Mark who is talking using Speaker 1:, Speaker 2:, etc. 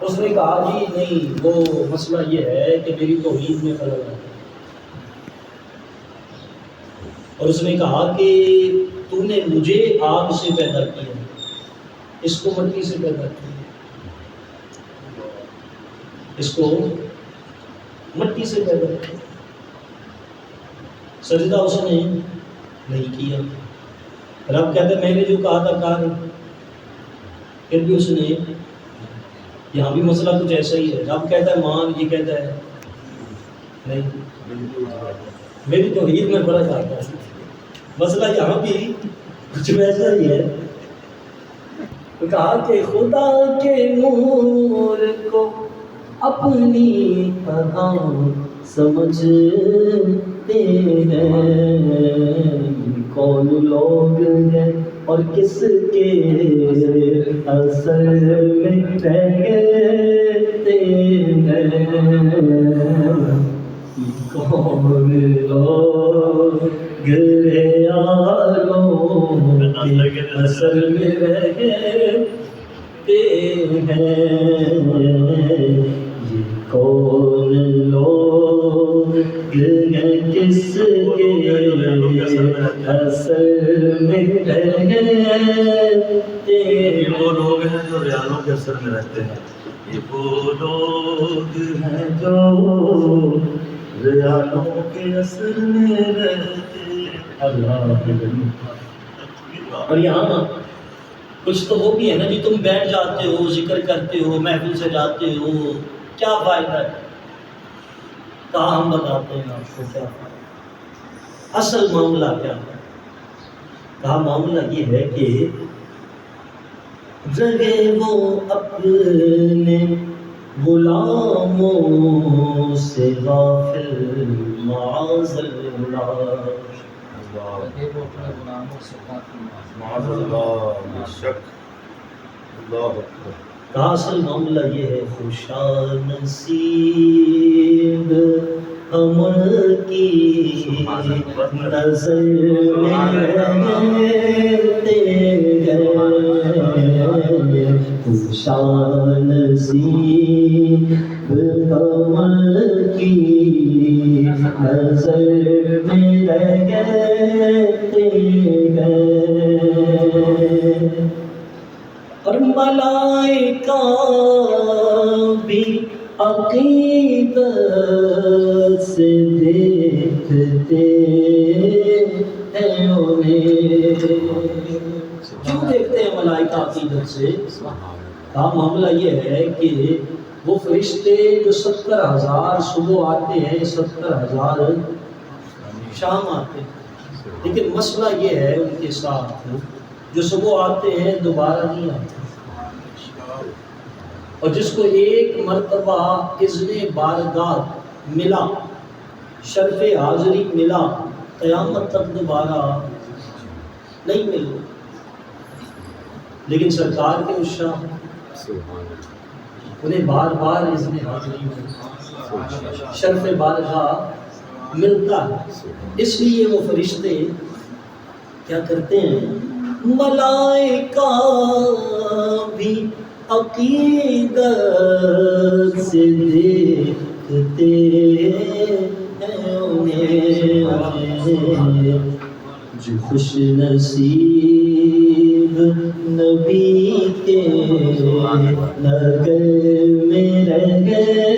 Speaker 1: اس نے کہا جی نہیں، وہ مسئلہ یہ ہے کہ میری توحید میں خلل ہے. اور اس نے کہا کہ تو نے مجھے آگ سے پیدا کیا، اس کو مٹی سے پیدا کیا، اس کو مٹی سے پیدا کیا. سجدہ اس نے نہیں کیا. رب کہتا ہے میں نے جو کہا تھا کہا نہیں. پھر بھی اس نے، یہاں بھی مسئلہ کچھ ایسا ہی ہے. رب کہتا ہے مان، یہ کہتا ہے نہیں. میری توحید میں فرق آتا ہے. مسئلہ یہاں بھی کچھ ویسا ہی ہے. کہا کہ خدا کے نور کو اپنی طرح سمجھتے ہیں، کون لوگ ہیں اور کس کے اثر میں رہتے ہیں، کون لوگ گریاروں کے اثر میں رہتے ہیں، یہ کون لوگ ہیں کس کے اثر میں رہتے ہیں.
Speaker 2: یہ وہ لوگ ہیں جو ریالوں کے اثر میں رہتے ہیں. یہ وہ لوگ ہیں جو ریالوں کے اثر میں رہتے ہیں.
Speaker 1: اللہ. اور یہاں کچھ تو وہ بھی ہے نا جی، تم بیٹھ جاتے ہو، ذکر کرتے ہو، محفل سے جاتے ہو، کیا فائدہ ہے؟ کہاں ہم بتاتے ہیں آپ کو کیا فائدہ. اصل معاملہ کیا ہے؟ کہا معاملہ یہ ہے کہ رہے وہ اپنے غلاموں سے غافل معاذ اللہ. کہا اصل معاملہ یہ ہے خوشا نصیب ہم کی نظر میں رہتے ہیں، خوشا نصیب ہم کی نظر میں رہتے ہیں. اور ملائکہ بھی عقیدت سے دیکھتے ہیں انہیں. کیوں دیکھتے ہیں ملائکہ عقیدت سے؟ کہا معاملہ یہ ہے کہ وہ فرشتے جو 70,000 صبح آتے ہیں، 70,000 شام آتے ہیں، لیکن مسئلہ یہ ہے ان کے ساتھ جو صبح آتے ہیں دوبارہ نہیں آتے، اور جس کو ایک مرتبہ اذن بارگاہ ملا، شرف حاضری ملا، قیامت تک دوبارہ نہیں ملے. لیکن سرکار کے عشاق انہیں بار بار اذن حاضری میں شرف بارگاہ ملتا ہے. اس لیے وہ فرشتے کیا کرتے ہیں؟ ملائکہ بھی عقیدت سے دیکھتے ہیں انہیں. جو خوش نصیب نبی کے نگر میں رہ گئے